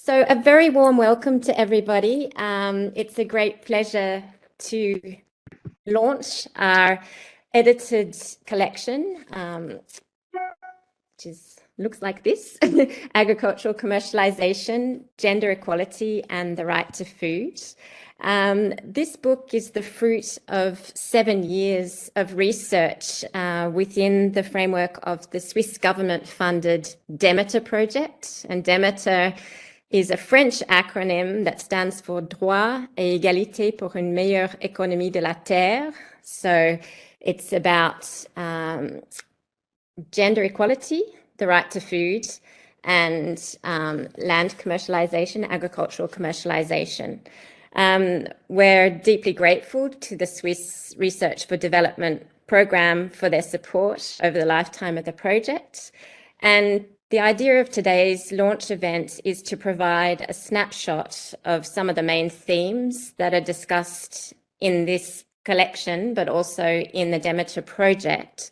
So a very warm welcome to everybody. It's a great pleasure to launch our edited collection, which looks like this, Agricultural Commercialization, Gender Equality and the Right to Food. This book is the fruit of 7 years of research within the framework of the Swiss government-funded Demeter project. And Demeter is a French acronym that stands for Droit et Égalité pour une meilleure économie de la terre. So it's about gender equality, the right to food, and land commercialization, agricultural commercialization. We're deeply grateful to the Swiss Research for Development program for their support over the lifetime of the project. And the idea of today's launch event is to provide a snapshot of some of the main themes that are discussed in this collection, but also in the Demeter project.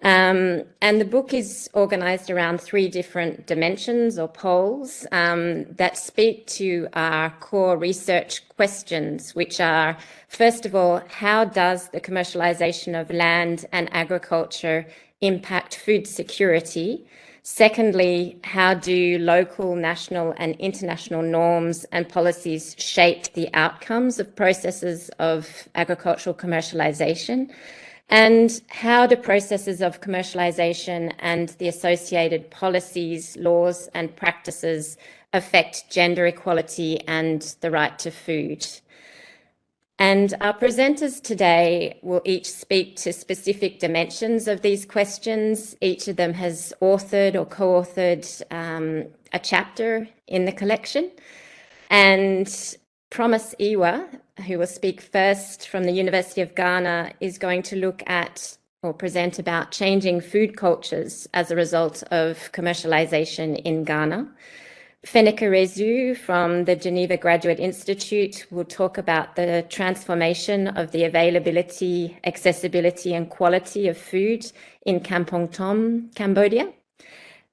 And the book is organized around 3 different dimensions or poles that speak to our core research questions, which are, first of all, how does the commercialization of land and agriculture impact food security? Secondly, how do local, national and international norms and policies shape the outcomes of processes of agricultural commercialization? And how do processes of commercialization and the associated policies, laws and practices affect gender equality and the right to food? And our presenters today will each speak to specific dimensions of these questions. Each of them has authored or co-authored a chapter in the collection. And Promise Iwa, who will speak first from the University of Ghana, is going to look at or present about changing food cultures as a result of commercialization in Ghana. Feneka Rezu from the Geneva Graduate Institute will talk about the transformation of the availability, accessibility and quality of food in Kampong Thom, Cambodia.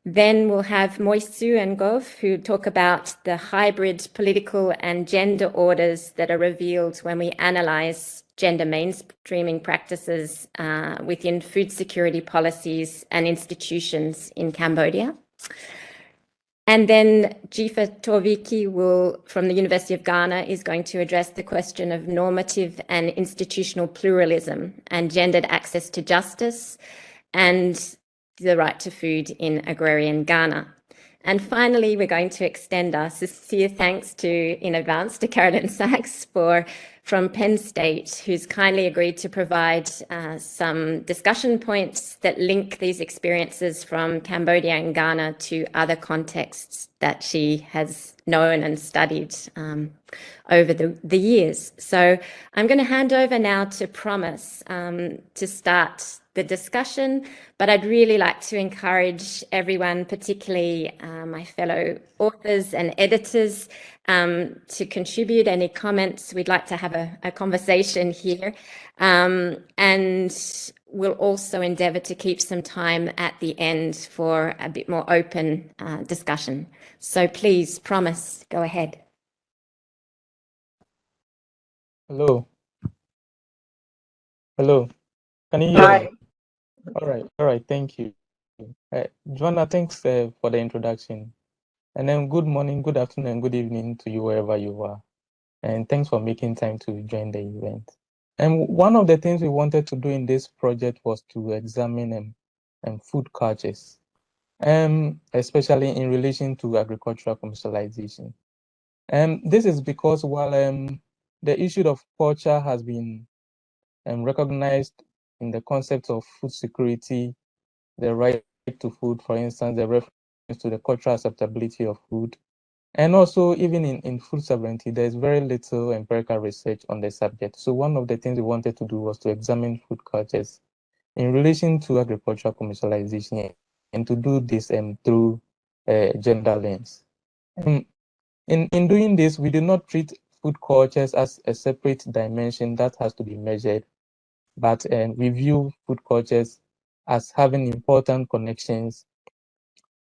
Then we'll have Moisu and Gov, who talk about the hybrid political and gender orders that are revealed when we analyze gender mainstreaming practices within food security policies and institutions in Cambodia. And then Jifa Torviki from the University of Ghana is going to address the question of normative and institutional pluralism and gendered access to justice and the right to food in agrarian Ghana. And finally, we're going to extend our sincere thanks in advance to Carolyn Sachs from Penn State, who's kindly agreed to provide some discussion points that link these experiences from Cambodia and Ghana to other contexts that she has known and studied over the years. So I'm going to hand over now to Promise to start the discussion, but I'd really like to encourage everyone, particularly my fellow authors and editors, to contribute any comments. We'd like to have a conversation here, and we'll also endeavour to keep some time at the end for a bit more open discussion. So please, Promise, go ahead. Hello. Can you hear me? All right, thank you. Joanna, thanks for the introduction. And then good morning, good afternoon, and good evening to you wherever you are. And thanks for making time to join the event. And one of the things we wanted to do in this project was to examine food cultures, especially in relation to agricultural commercialization. This is because while the issue of culture has been recognized in the concept of food security, the right to food, for instance, the reference to the cultural acceptability of food, and also even in food sovereignty, there's very little empirical research on the subject. So one of the things we wanted to do was to examine food cultures in relation to agricultural commercialization, and to do this through gender lens. In doing this, we do not treat food cultures as a separate dimension that has to be measured, but we view food cultures as having important connections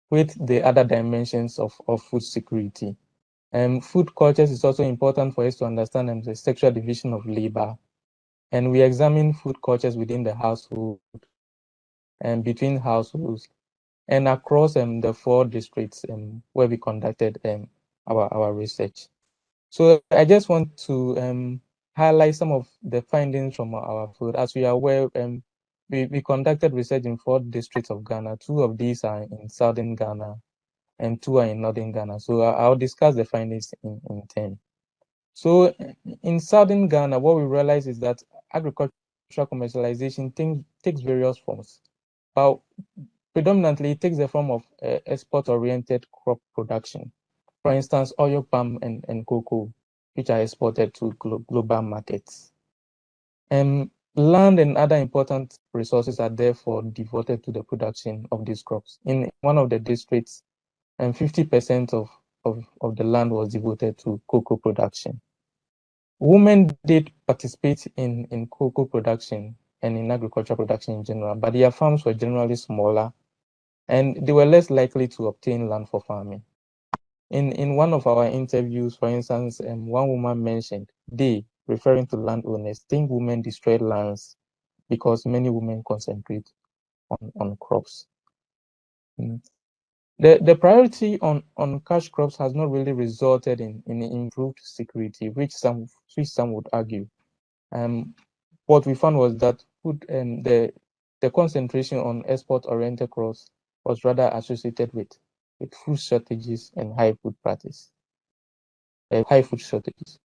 with the other dimensions of food security. Food cultures is also important for us to understand the sexual division of labor. And we examine food cultures within the household and between households and across the 4 districts where we conducted our research. So I just want to highlight some of the findings from our food. As we are aware, we conducted research in 4 districts of Ghana. 2 of these are in southern Ghana and 2 are in northern Ghana. So I'll discuss the findings in turn. So in southern Ghana, what we realize is that agricultural commercialization takes various forms. But predominantly, it takes the form of export-oriented crop production. For instance, oil palm and cocoa, which are exported to global markets. Land and other important resources are therefore devoted to the production of these crops. In one of the districts, 50% of the land was devoted to cocoa production. Women did participate in cocoa production and in agricultural production in general, but their farms were generally smaller and they were less likely to obtain land for farming. In one of our interviews, for instance, one woman mentioned they, referring to landowners, think women destroy lands because many women concentrate on crops. The priority on cash crops has not really resulted in improved security, which some would argue. What we found was that food the concentration on export-oriented crops was rather associated with food shortages and high food prices, high food shortages.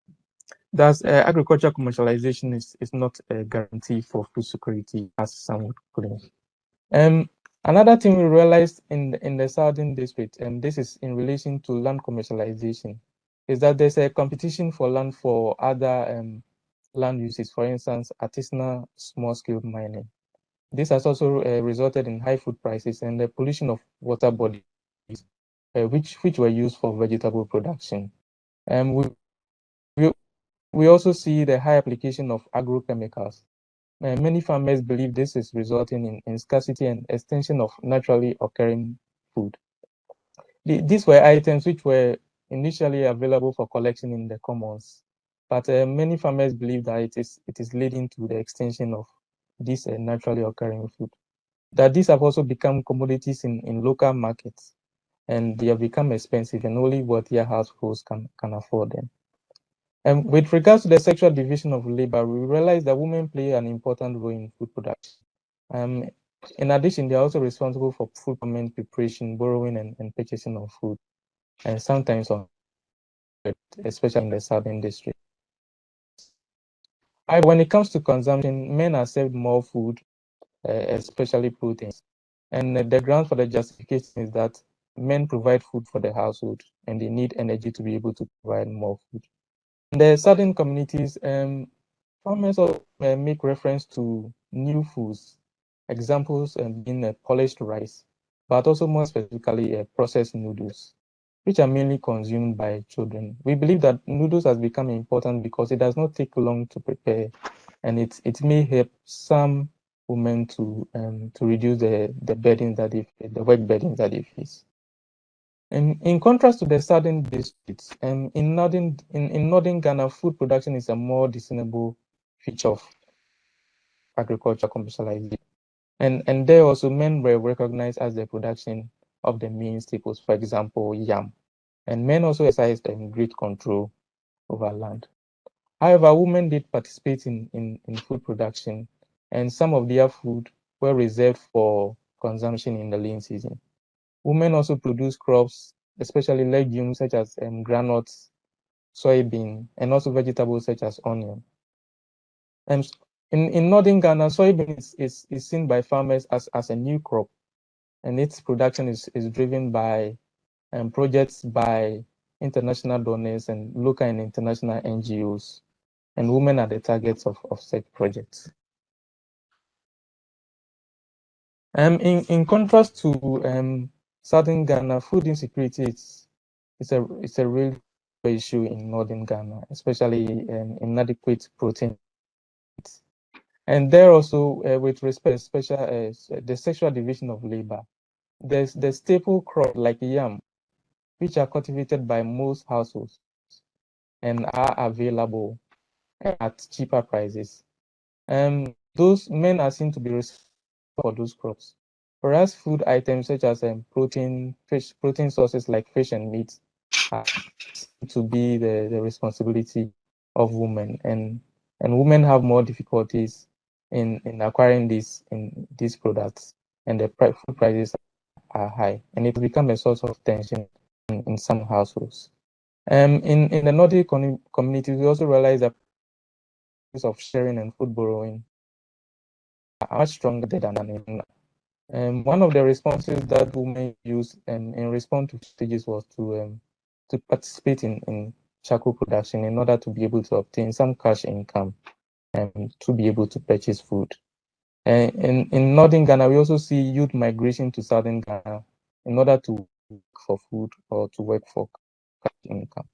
Thus, agricultural commercialization is not a guarantee for food security, as some would claim. Another thing we realized in the southern district, and this is in relation to land commercialization, is that there's a competition for land for other land uses, for instance, artisanal small-scale mining. This has also resulted in high food prices and the pollution of water bodies, which were used for vegetable production. We also see the high application of agrochemicals. Many farmers believe this is resulting in scarcity and extension of naturally occurring food. These were items which were initially available for collection in the commons, but many farmers believe that it is leading to the extension of this naturally occurring food. That these have also become commodities in local markets, and they have become expensive, and only wealthier households can afford them. And with regards to the sexual division of labor, we realize that women play an important role in food production. In addition, they are also responsible for food procurement, preparation, borrowing, and purchasing of food, and sometimes on, especially in the southern district. When it comes to consumption, men are served more food, especially proteins. And the ground for the justification is that men provide food for the household, and they need energy to be able to provide more food. In the southern communities, farmers also make reference to new foods, examples being polished rice, but also more specifically processed noodles, which are mainly consumed by children. We believe that noodles has become important because it does not take long to prepare, and it may help some women to reduce the burdens that the work burdens that they face. And in contrast to the southern districts, in northern Ghana, food production is a more discernible feature of agriculture commercialization. And there also men were recognized as the production of the main staples, for example, yam. And men also exercised great control over land. However, women did participate in food production, and some of their food were reserved for consumption in the lean season. Women also produce crops, especially legumes such as granules, soybean, and also vegetables such as onion. And in northern Ghana, soybean is seen by farmers as a new crop, and its production is driven by projects by international donors and local and international NGOs, and women are the targets of such projects. In contrast to southern Ghana, food insecurity is a real issue in northern Ghana, especially inadequate protein. And there also, with respect, especially the sexual division of labor, there's the staple crop like yam which are cultivated by most households and are available at cheaper prices. Those men are seen to be responsible for those crops, whereas food items such as protein sources like fish and meat are seen to be the responsibility of women, and women have more difficulties in acquiring these products, and the food prices are high, and it become a source of tension in some households. In the Nordic communities, we also realize that of sharing and food borrowing are much stronger than in one of the responses that women used in response to stages was to participate in charcoal production in order to be able to obtain some cash income and to be able to purchase food. In northern Ghana, we also see youth migration to southern Ghana in order to work for food or to work for cash income.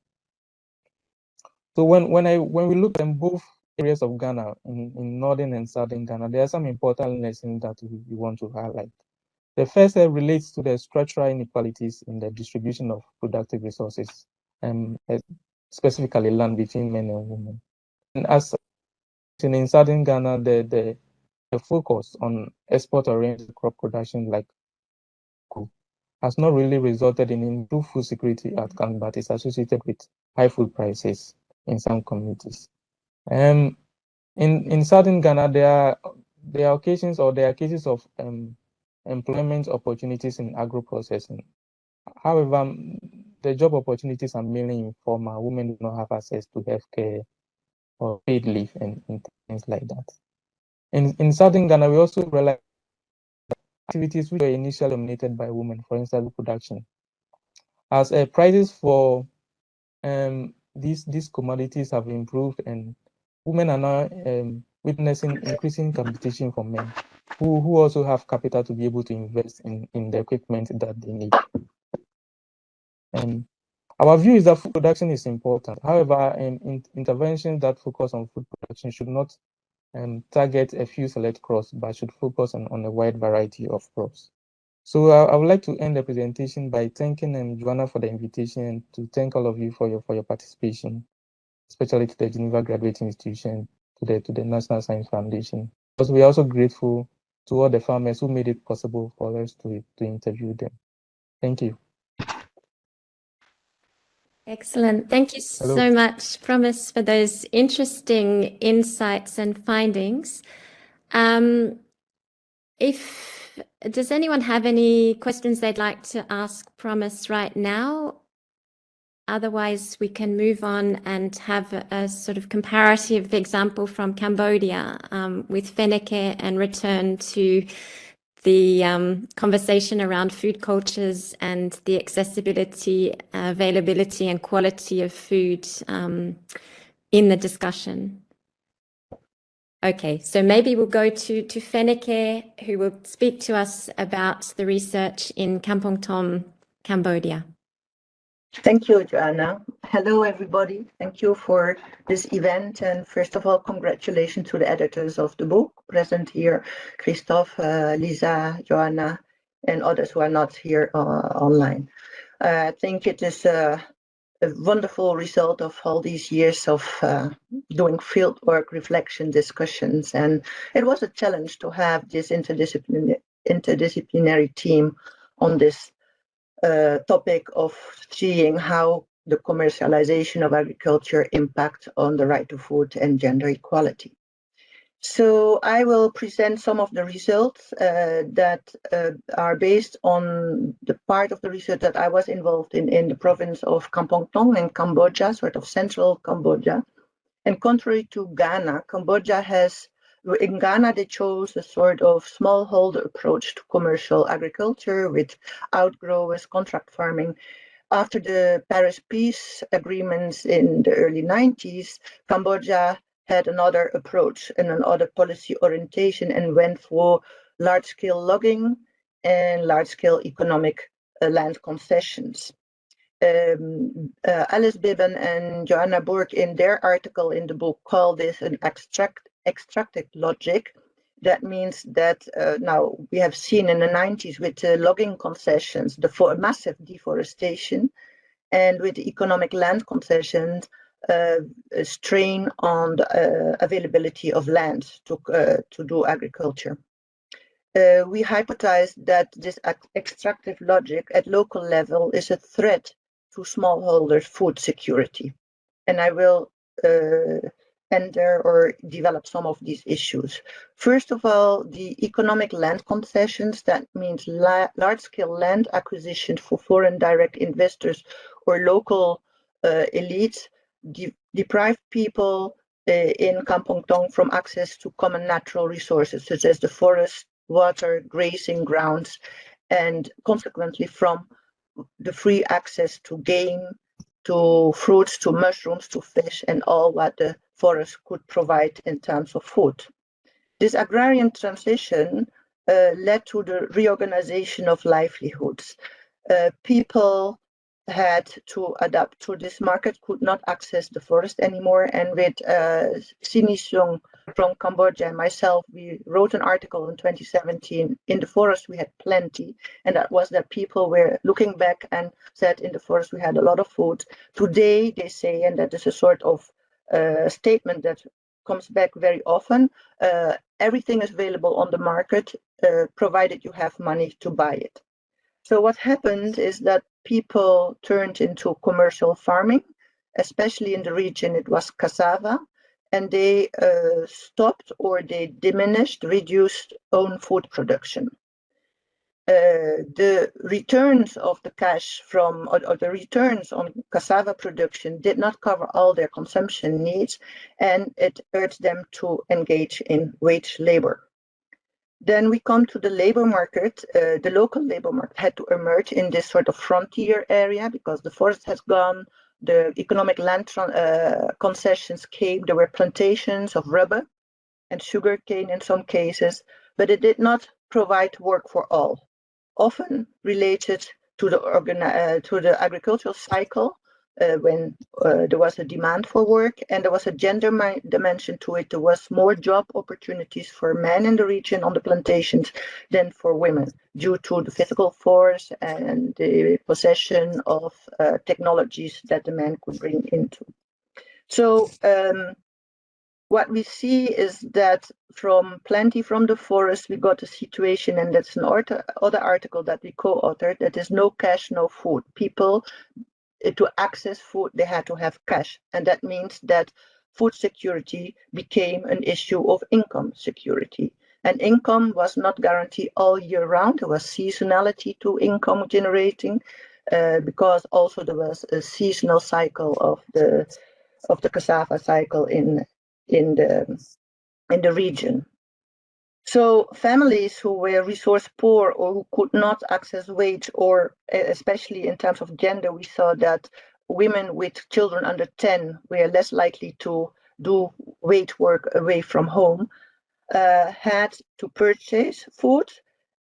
So when we look at both areas of Ghana, in northern and southern Ghana, there are some important lessons that we want to highlight. The first relates to the structural inequalities in the distribution of productive resources, specifically land between men and women. And as in southern Ghana, the focus on export-oriented crop production like cocoa has not really resulted in improved food security outcomes, but is associated with high food prices in some communities. In southern Ghana, there are occasions, or there are cases of employment opportunities in agro-processing. However, the job opportunities are mainly informal. Women do not have access to healthcare or paid leave and things like that. In southern Ghana, we also realize activities which were initially dominated by women, for instance, production, as prices for these commodities have improved, and women are now witnessing increasing competition from men who also have capital to be able to invest in the equipment that they need. Our view is that food production is important. However, interventions that focus on food production should not target a few select crops, but should focus on a wide variety of crops. So I would like to end the presentation by thanking Joanna for the invitation, and to thank all of you for your participation, especially to the Geneva Graduate Institution, to the National Science Foundation. Because we are also grateful to all the farmers who made it possible for us to interview them. Thank you. Excellent. Thank you so much, Promise, for those interesting insights and findings. Does anyone have any questions they'd like to ask Promise right now? Otherwise, we can move on and have a sort of comparative example from Cambodia with Feneke, and return to the conversation around food cultures and the accessibility, availability, and quality of food in the discussion. Okay, so maybe we'll go to Feneke, who will speak to us about the research in Kampong Thom, Cambodia. Thank you, Joanna. Hello, everybody. Thank you for this event. And first of all, congratulations to the editors of the book present here, Christophe, Lisa, Joanna, and others who are not here online. I think it is a wonderful result of all these years of doing fieldwork, reflection, discussions. And it was a challenge to have this interdisciplinary team on this topic of seeing how the commercialization of agriculture impact on the right to food and gender equality. So I will present some of the results that are based on the part of the research that I was involved in the province of Kampong Thom in Cambodia, sort of central Cambodia. And contrary to Ghana, in Ghana, they chose a sort of smallholder approach to commercial agriculture with outgrowers, contract farming. After the Paris Peace Agreements in the early 90s, Cambodia had another approach and another policy orientation, and went for large-scale logging and large-scale economic land concessions. Alice Bibben and Joanna Bourke, in their article in the book, call this an extractive logic. That means that now we have seen in the 90s with logging concessions, massive deforestation, and with economic land concessions, a strain on the availability of land to do agriculture. We hypothesize that this extractive logic at local level is a threat to smallholders' food security. And I will enter or develop some of these issues. First of all, the economic land concessions, that means large-scale land acquisition for foreign direct investors or local elites, deprive people in Kampong Thom from access to common natural resources, such as the forest, water, grazing grounds, and consequently from the free access to game, to fruits, to mushrooms, to fish, and all what the forest could provide in terms of food. This agrarian transition led to the reorganization of livelihoods. People had to adapt to this market, could not access the forest anymore. And with Sini Sung from Cambodia and myself, we wrote an article in 2017. In the forest, we had plenty. And that was that people were looking back and said in the forest, we had a lot of food. Today, they say, and that is a sort of statement that comes back very often, everything is available on the market, provided you have money to buy it. So what happened is that people turned into commercial farming, especially in the region it was cassava, and they stopped or they diminished, reduced own food production. The returns of the cash from, or the returns on cassava production did not cover all their consumption needs, and it urged them to engage in wage labor. Then we come to the labor market. The local labor market had to emerge in this sort of frontier area because the forest has gone, the economic land concessions came, there were plantations of rubber and sugarcane in some cases, but it did not provide work for all, often related to the agricultural cycle, when there was a demand for work and there was a gender dimension to it. There was more job opportunities for men in the region on the plantations than for women due to the physical force and the possession of technologies that the men could bring into. So what we see is that from plenty from the forest, we got a situation, and that's an other article that we co-authored, that is no cash, no food. People, to access food, they had to have cash. And that means that food security became an issue of income security. And income was not guaranteed all year round. There was seasonality to income generating, because also there was a seasonal cycle of the cassava cycle in the region. So families who were resource poor or who could not access wage, or especially in terms of gender, we saw that women with children under 10 were less likely to do wage work away from home, had to purchase food.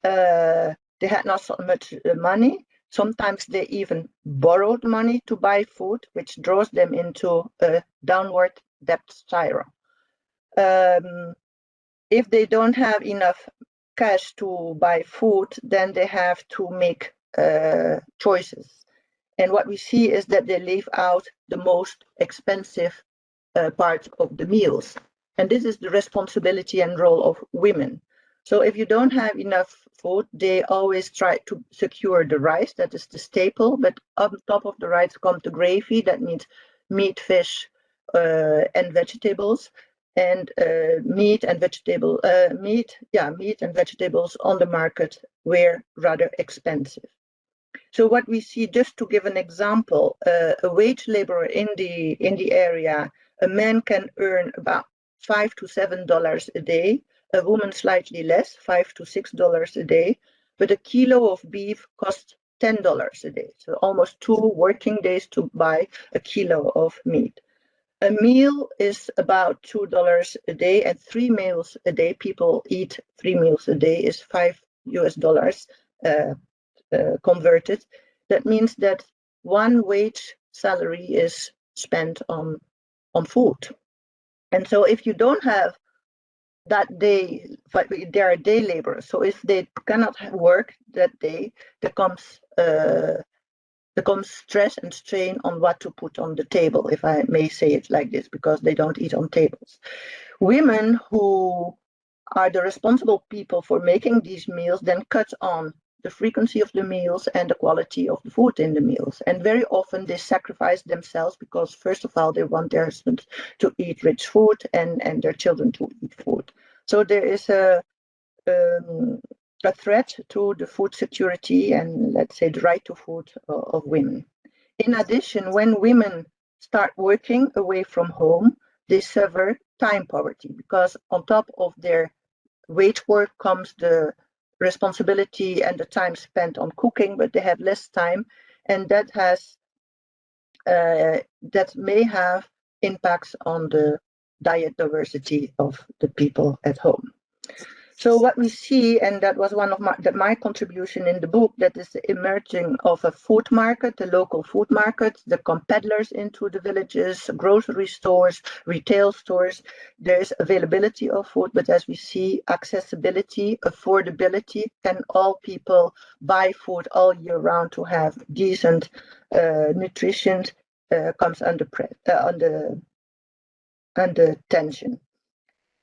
They had not so much money. Sometimes they even borrowed money to buy food, which draws them into a downward debt spiral. If they don't have enough cash to buy food, then they have to make choices. And what we see is that they leave out the most expensive part of the meals. And this is the responsibility and role of women. So if you don't have enough food, they always try to secure the rice, that is the staple, but on top of the rice comes the gravy, that means meat, fish, and vegetables. And meat and vegetables on the market were rather expensive. So what we see, just to give an example, a wage laborer in the area, a man can earn about $5 to $7 a day, a woman slightly less, $5 to $6 a day, but a kilo of beef costs $10 a day. So almost 2 working days to buy a kilo of meat. A meal is about $2 a day, and 3 meals a day. People eat 3 meals a day is $5 US converted. That means that 1 wage salary is spent on food. And so if you don't have that day, but they are day laborers. So if they cannot work that day, there comes becomes stress and strain on what to put on the table, if I may say it like this, because they don't eat on tables. Women who are the responsible people for making these meals then cut on the frequency of the meals and the quality of the food in the meals. And very often they sacrifice themselves because, first of all, they want their husbands to eat rich food and their children to eat food. So there is a threat to the food security and, let's say, the right to food of women. In addition, when women start working away from home, they suffer time poverty because on top of their wage work comes the responsibility and the time spent on cooking, but they have less time, and that may have impacts on the diet diversity of the people at home. So what we see, and that was one of my contribution in the book, that is the emerging of a food market, the local food market, the peddlers into the villages, grocery stores, retail stores. There's availability of food, but as we see, accessibility, affordability, can all people buy food all year round to have decent nutrition comes under tension.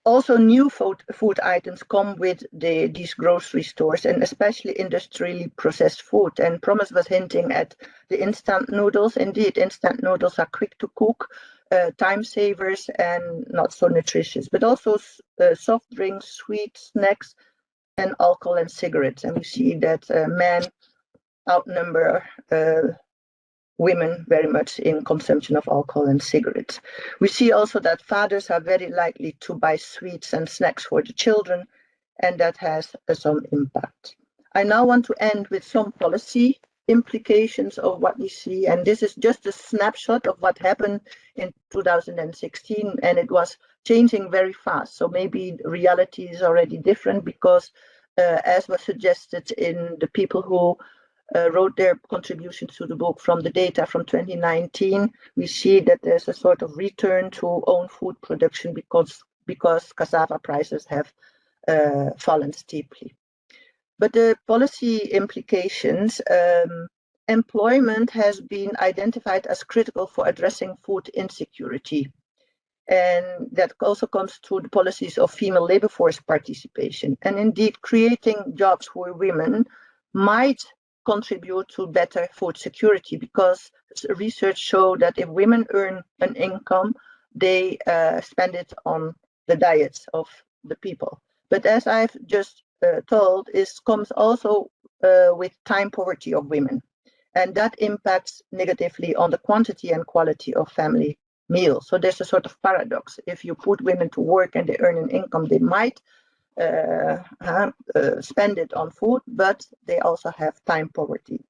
Also, new food items come with these grocery stores, and especially industrially processed food. And Promise was hinting at the instant noodles. Indeed, instant noodles are quick to cook, time savers, and not so nutritious. But also soft drinks, sweet snacks, and alcohol and cigarettes. And we see that men outnumber women very much in consumption of alcohol and cigarettes. We see also that fathers are very likely to buy sweets and snacks for the children, and that has some impact. I now want to end with some policy implications of what we see, and this is just a snapshot of what happened in 2016, and it was changing very fast. So maybe reality is already different because, as was suggested in the people who wrote their contributions to the book from the data from 2019, we see that there's a sort of return to own food production because cassava prices have fallen steeply. But the policy implications, employment has been identified as critical for addressing food insecurity. And that also comes to the policies of female labor force participation. And indeed, creating jobs for women might contribute to better food security, because research shows that if women earn an income, they spend it on the diets of the people. But as I've just told, it comes also with time poverty of women, and that impacts negatively on the quantity and quality of family meals. So there's a sort of paradox. If you put women to work and they earn an income, they might spend it on food, but they also have time poverty.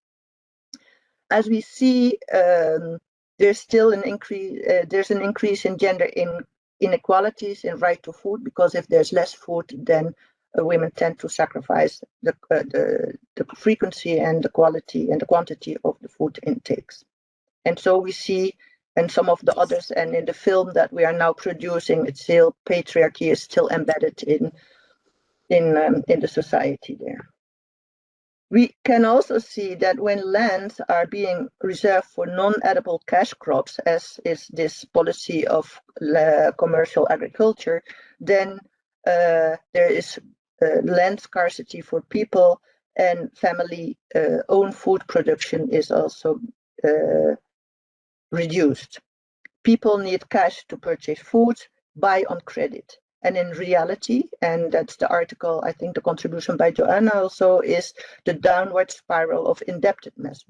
As we see, there's still an increase. There's an increase in gender inequalities in right to food, because if there's less food, then women tend to sacrifice the frequency and the quality and the quantity of the food intakes. And so we see, and some of the others, and in the film that we are now producing, it's still patriarchy is still embedded in the society there. We can also see that when lands are being reserved for non-edible cash crops, as is this policy of commercial agriculture, then there is land scarcity for people, and family own food production is also reduced. People need cash to purchase food, buy on credit. And in reality, and that's the article, I think the contribution by Joanna also, is the downward spiral of indebtedness.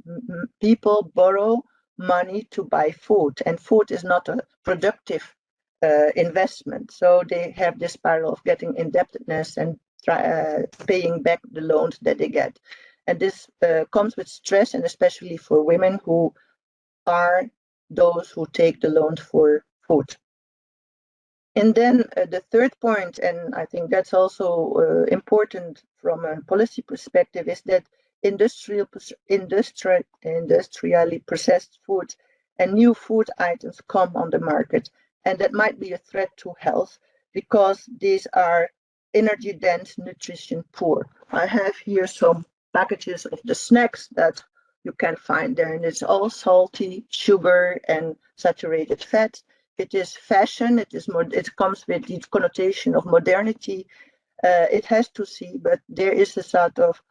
People borrow money to buy food, and food is not a productive investment. So they have this spiral of getting indebtedness and paying back the loans that they get. And this comes with stress, and especially for women who are those who take the loans for food. And then the third point, and I think that's also important from a policy perspective, is that industrially processed food and new food items come on the market, and that might be a threat to health because these are energy dense, nutrition poor. I have here some packages of the snacks that you can find there, and it's all salty, sugar, and saturated fat. It is fashion. It is more. It comes with the connotation of modernity. It has to see, but there is a sort of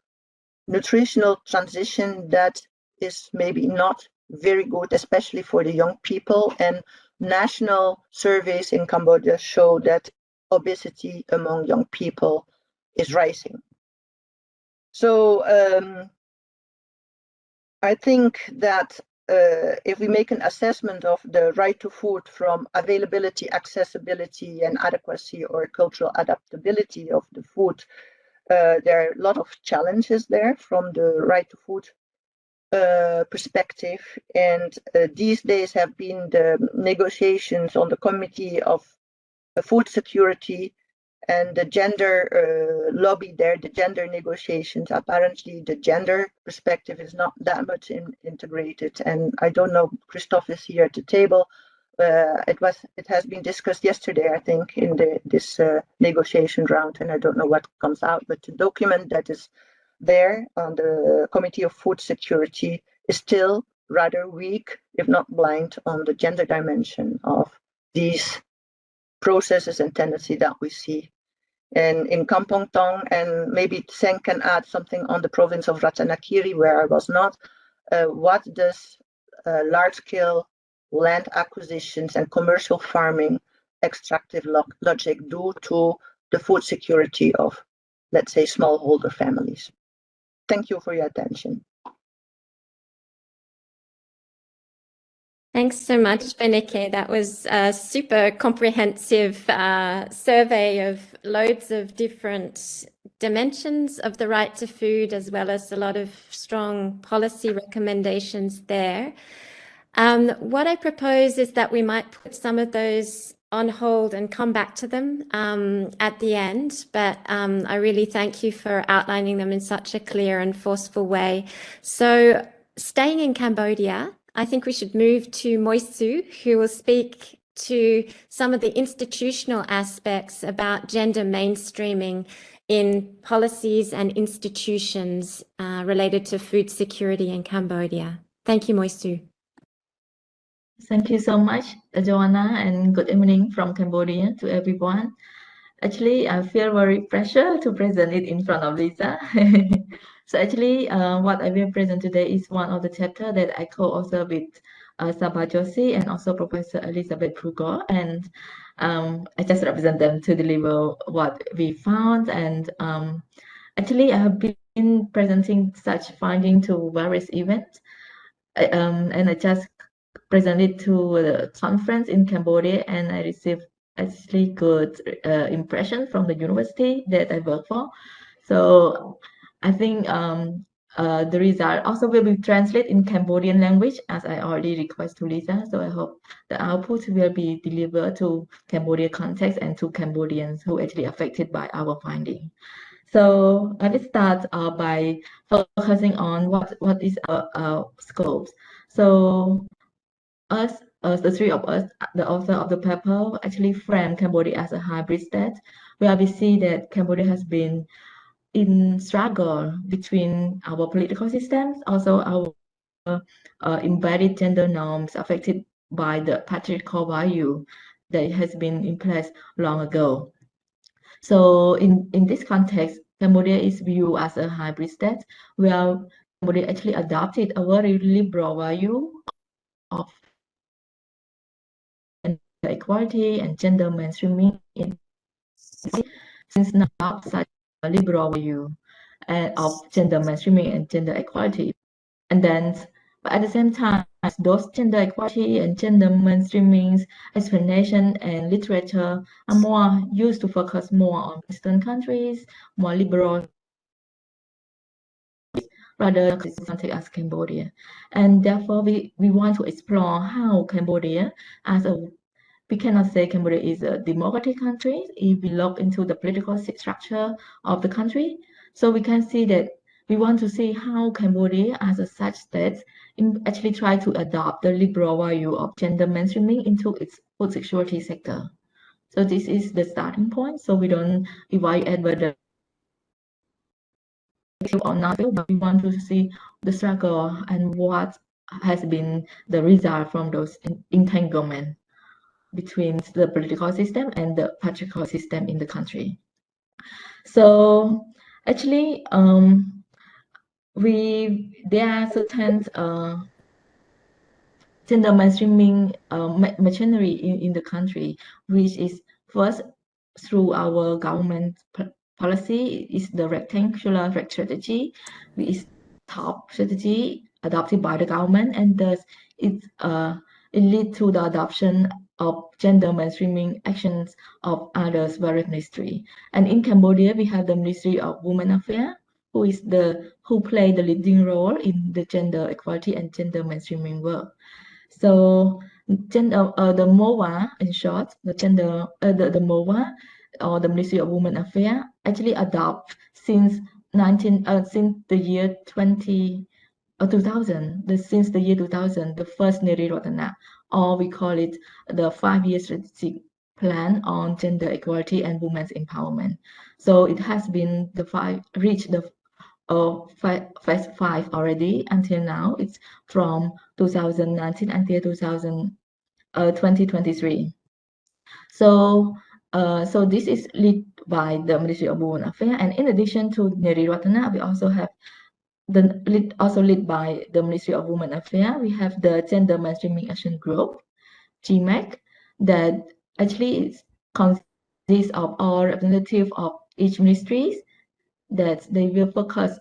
nutritional transition that is maybe not very good, especially for the young people. And national surveys in Cambodia show that obesity among young people is rising. So I think that if we make an assessment of the right to food from availability, accessibility, and adequacy or cultural adaptability of the food, there are a lot of challenges there from the right to food perspective. And these days have been the negotiations on the Committee of Food Security and the gender lobby there, the gender negotiations. Apparently the gender perspective is not that much integrated. And I don't know, Christophe is here at the table. It has been discussed yesterday, I think, in this negotiation round, and I don't know what comes out, but the document that is there on the Committee of Food Security is still rather weak, if not blind, on the gender dimension of these processes and tendency that we see. And in Kampong Tong, and maybe Tseng can add something on the province of Ratanakiri, where I was not, what does large-scale land acquisitions and commercial farming extractive logic do to the food security of, let's say, smallholder families? Thank you for your attention. Thanks so much, Beneke. That was a super comprehensive survey of loads of different dimensions of the right to food, as well as a lot of strong policy recommendations there. What I propose is that we might put some of those on hold and come back to them at the end. But I really thank you for outlining them in such a clear and forceful way. So staying in Cambodia, I think we should move to Moisu, who will speak to some of the institutional aspects about gender mainstreaming in policies and institutions related to food security in Cambodia. Thank you, Moisu. Thank you so much, Joanna, and good evening from Cambodia to everyone. Actually, I feel very pressure to present it in front of Lisa. So actually, what I will present today is one of the chapters that I co-author with Sabha Joshi and also Professor Elizabeth Prugo, and I just represent them to deliver what we found. And actually, I have been presenting such findings to various events, and I just presented to the conference in Cambodia, and I received actually good impression from the university that I work for. So I think the result also will be translated in Cambodian language, as I already requested to Lisa. So I hope the output will be delivered to Cambodia context and to Cambodians who actually affected by our finding. So I will start by focusing on what is our scopes. So us, the three of us, the author of the paper, actually framed Cambodia as a hybrid state, where we see that Cambodia has been in struggle between our political systems, also our embedded gender norms affected by the patriarchal value that has been in place long ago. So in this context, Cambodia is viewed as a hybrid state, where Cambodia actually adopted a very liberal value of equality and gender mainstreaming since now such a liberal view of gender mainstreaming and gender equality. And then, but at the same time, those gender equality and gender mainstreaming explanation and literature are more used to focus more on Western countries, more liberal, rather than context as Cambodia. And therefore, we want to explore how Cambodia as a we cannot say Cambodia is a democratic country if we look into the political structure of the country. So we can see that we want to see how Cambodia as a such state actually try to adopt the liberal value of gender mainstreaming into its food security sector. So this is the starting point. So we don't evaluate whether or not, but we want to see the struggle and what has been the result from those entanglement between the political system and the patriarchal system in the country. So actually, there are certain gender mainstreaming machinery in the country, which is first through our government policy is the rectangular strategy, which is top strategy adopted by the government, and thus it leads to the adoption of gender mainstreaming actions of others various ministry. And in Cambodia, we have the Ministry of Women Affairs, who play the leading role in the gender equality and gender mainstreaming work. So the MOWA, in short, the MOWA or the Ministry of Women Affairs actually adopt since the year 2000, since the year 2000, the first Neri Ratana, or we call it the 5-year strategic plan on gender equality and women's empowerment. So it has been reached the phase 5 already until now. It's from 2019 until 2023. So this is led by the Ministry of Women Affairs, and in addition to Neri Ratana, we also have led by the Ministry of Women Affairs. We have the Gender Mainstreaming Action Group, GMAC, that actually consists of all representatives of each ministries, that they will focus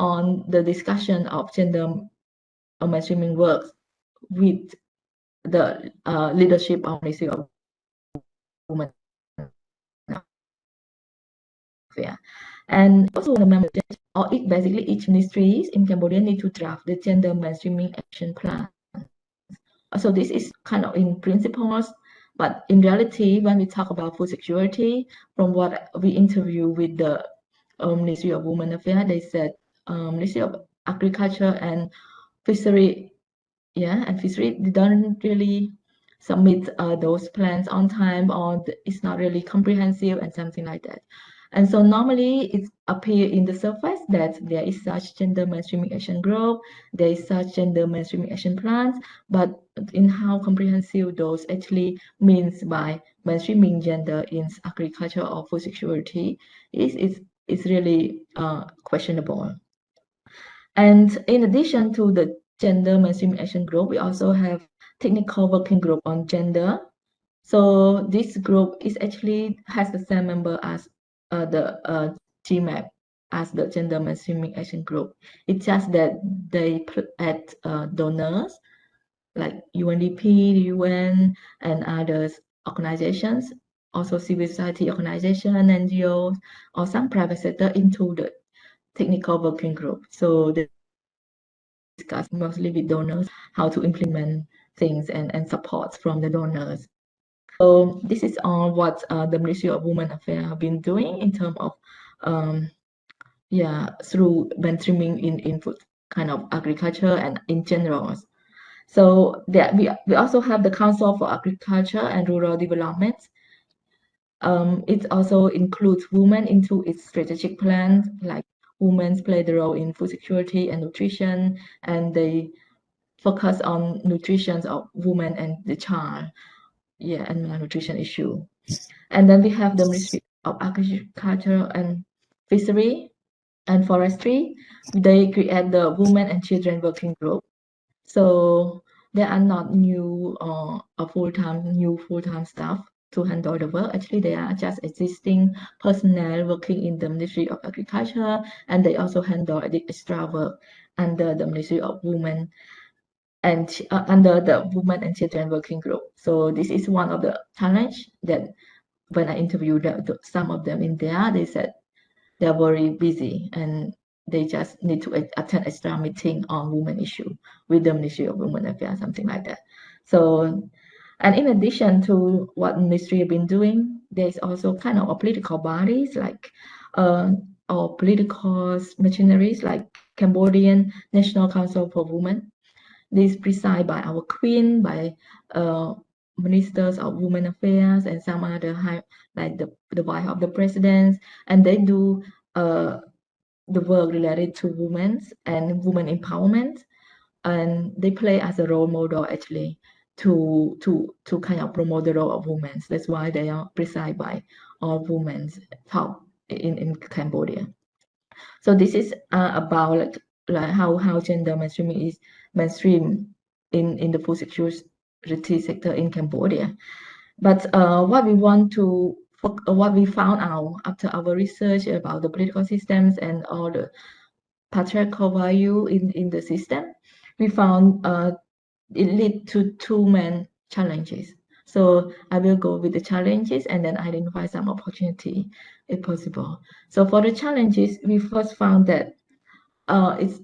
on the discussion of gender mainstreaming works with the leadership of Ministry of Women Affairs. And also the members, or basically each ministries in Cambodia need to draft the gender mainstreaming action plan. So this is kind of in principles, but in reality, when we talk about food security, from what we interview with the Ministry of Women Affairs, they said Ministry of Agriculture and Fishery, they don't really submit those plans on time, or it's not really comprehensive and something like that. And so normally it appears in the surface that there is such gender mainstreaming action group, there is such gender mainstreaming action plans, but in how comprehensive those actually means by mainstreaming gender in agriculture or food security is really questionable. And in addition to the gender mainstreaming action group, we also have technical working group on gender. So this group has the same member as the GMAP, as the gender mainstreaming action group. It's just that they add donors like UNDP, the UN, and others organizations, also civil society organization, NGOs, or some private sector into the technical working group. So they discuss mostly with donors how to implement things and support from the donors. So this is all what the Ministry of Women Affairs have been doing in terms of through mainstreaming in food kind of agriculture and in general. So we also have the Council for Agriculture and Rural Development. It also includes women into its strategic plans, like women play the role in food security and nutrition, and they focus on nutrition of women and the child, and malnutrition issue. And then we have the Ministry of Agriculture and Fishery and Forestry. They create the Women and Children Working Group. So there are not new full-time staff to handle the work. Actually, they are just existing personnel working in the Ministry of Agriculture, and they also handle the extra work under the Ministry of Women and under the Women and Children Working Group. So this is one of the challenge that when I interviewed some of them in there, they said they're very busy and they just need to attend extra meeting on women issue with the Ministry of Women Affairs, something like that. So, and in addition to what ministry have been doing, there's also kind of a political bodies like or political machineries like Cambodian National Council for Women. This presided by our queen, by ministers of women affairs and some other high, like the wife of the president, and they do the work related to women and women empowerment, and they play as a role model actually to kind of promote the role of women. That's why they are presided by all women top in Cambodia. So this is about like how gender mainstreaming is mainstream in the food security sector in Cambodia. But what we found out after our research about the political systems and all the patriarchal value in the system, we found it lead to two main challenges. So I will go with the challenges and then identify some opportunity if possible. So for the challenges, we first found that it's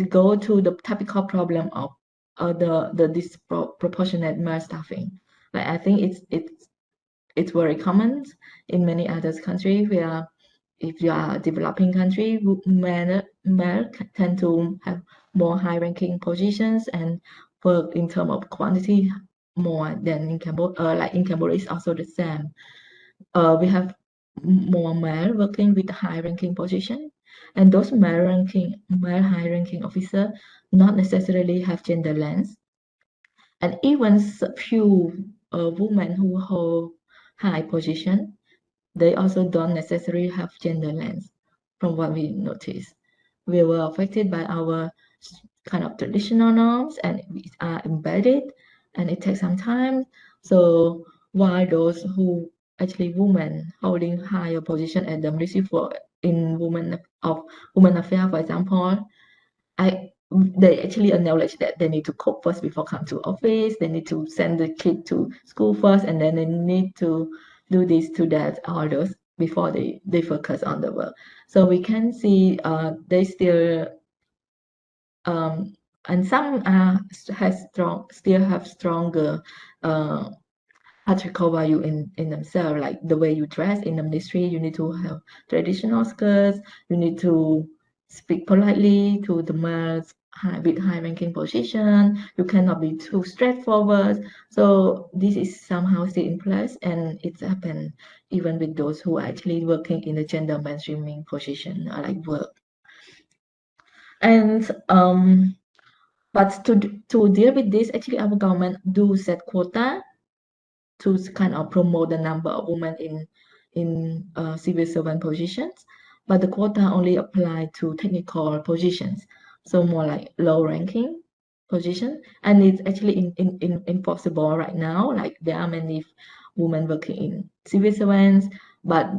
go to the typical problem of the disproportionate male staffing. Like I think it's very common in many other countries where if you are a developing country, male tend to have more high-ranking positions and work in terms of quantity more than in Cambodia. Like in Cambodia, it's also the same. We have more male working with high-ranking position, and those male high-ranking officers not necessarily have gender lens, and even few women who hold high position, they also don't necessarily have gender lens. From what we noticed, we were affected by our kind of traditional norms, and we are embedded, and it takes some time. So while those who actually women holding higher position at the ministry for in women affairs, for example, they actually acknowledge that they need to cook first before come to office. They need to send the kid to school first, and then they need to do this to that, all those before they focus on the work. So we can see they still and some still have stronger patriarchal value in themselves, like the way you dress in the ministry. You need to have traditional skirts. You need to speak politely to the males with high-ranking position. You cannot be too straightforward. So this is somehow still in place, and it's happened even with those who are actually working in the gender mainstreaming position, like work. And but to deal with this, actually our government do set quota to kind of promote the number of women in civil servant positions, but the quota only apply to technical positions, so more like low ranking position, and it's actually impossible right now. Like there are many women working in civil servants, but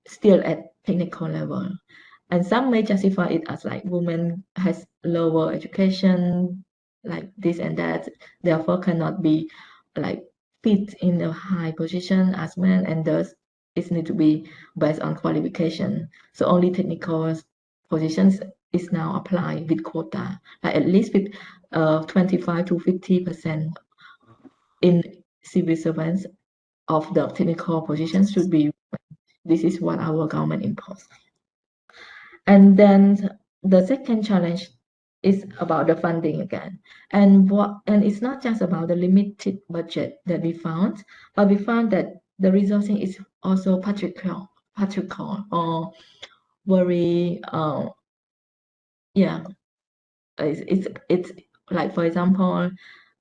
still at technical level. And some may justify it as like women has lower education, like this and that, therefore cannot be like fit in a high position as men, and thus it need to be based on qualification. So only technical positions is now applied with quota, like at least with 25 to 50% in civil servants of the technical positions should be. This is what our government imposed. And then the second challenge is about the funding again. And it's not just about the limited budget that we found, but we found that the resourcing is also patriarchal or very it's like, for example,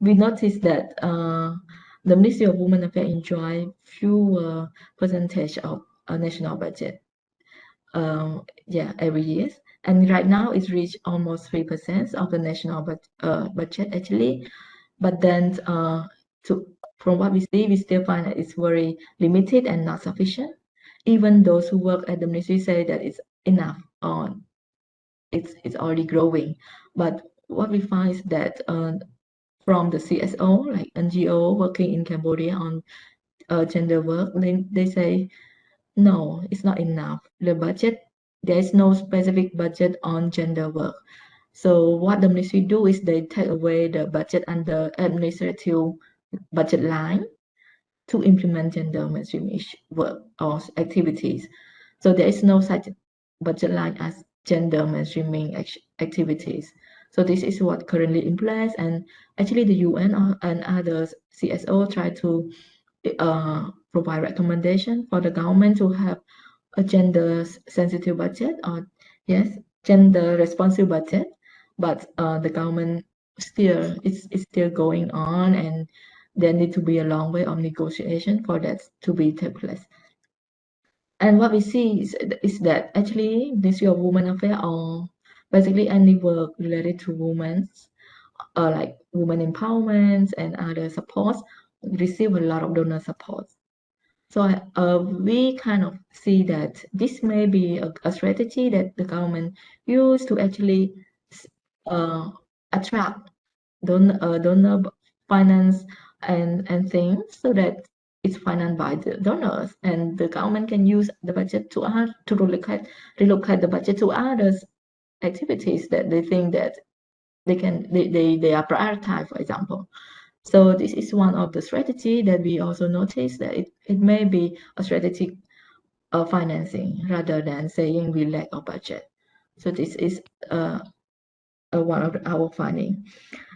we noticed that the Ministry of Women Affairs enjoy fewer percentage of a national budget every year, and right now it's reached almost 3% of the national budget actually. But then from what we see, we still find that it's very limited and not sufficient. Even those who work at the ministry say that it's enough or it's already growing. But what we find is that from the CSO, like NGO working in Cambodia on gender work, they say no, it's not enough. The budget, there is no specific budget on gender work. So what the ministry do is they take away the budget under administrative budget line to implement gender mainstream work or activities. So there is no such budget line as gender mainstreaming activities. So this is what currently in place, and actually the UN and other CSO try to provide recommendation for the government to have a gender sensitive budget, or yes, gender responsive budget, but the government still is still going on, and there need to be a long way of negotiation for that to be take place. And what we see is that actually Ministry of Women Affairs, or basically any work related to women, like women empowerment and other supports, receive a lot of donor support. So we kind of see that this may be a strategy that the government use to actually attract donor finance and things, so that it's financed by the donors, and the government can use the budget to relocate the budget to others activities that they think that they are prioritized, for example. So this is one of the strategy that we also notice, that it may be a strategic financing rather than saying we lack of budget. So this is one of our finding.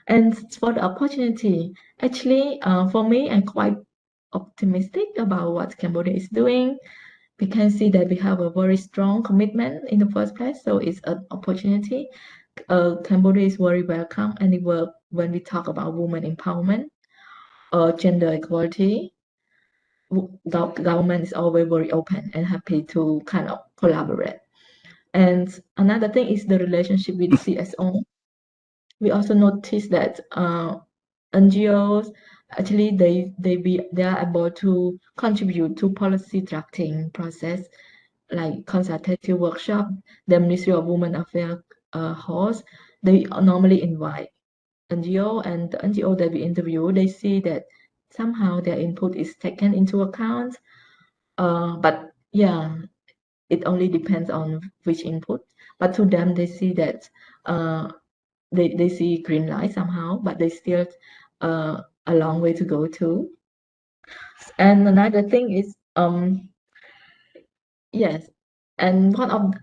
And for the opportunity, actually, for me, I'm quite optimistic about what Cambodia is doing. We can see that we have a very strong commitment in the first place, so it's an opportunity. Cambodia is very welcome anywhere when we talk about women empowerment or gender equality. Government is always very open and happy to kind of collaborate. And another thing is the relationship with CSO. We also notice that NGOs actually they are able to contribute to policy drafting process, like consultative workshop. The Ministry of Women Affairs hosts. They normally invite NGO, and the NGO that we interview, they see that somehow their input is taken into account. But yeah, it only depends on which input. But to them, they see that they see green light somehow, but they still a long way to go too. And another thing is yes, and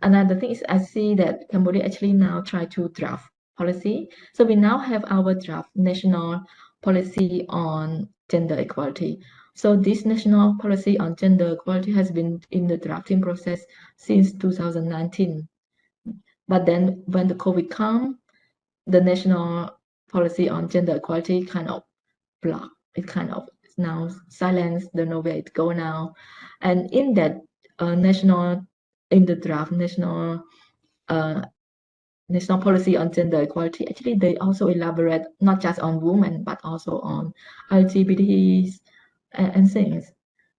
another thing is I see that Cambodia actually now try to draft policy. So we now have our draft national policy on gender equality. So this national policy on gender equality has been in the drafting process since 2019. But then when the COVID come, the national policy on gender equality kind of blocked. It kind of now silence, don't know where it go now. And in that in the draft national policy on gender equality, actually they also elaborate not just on women but also on LGBTs and things.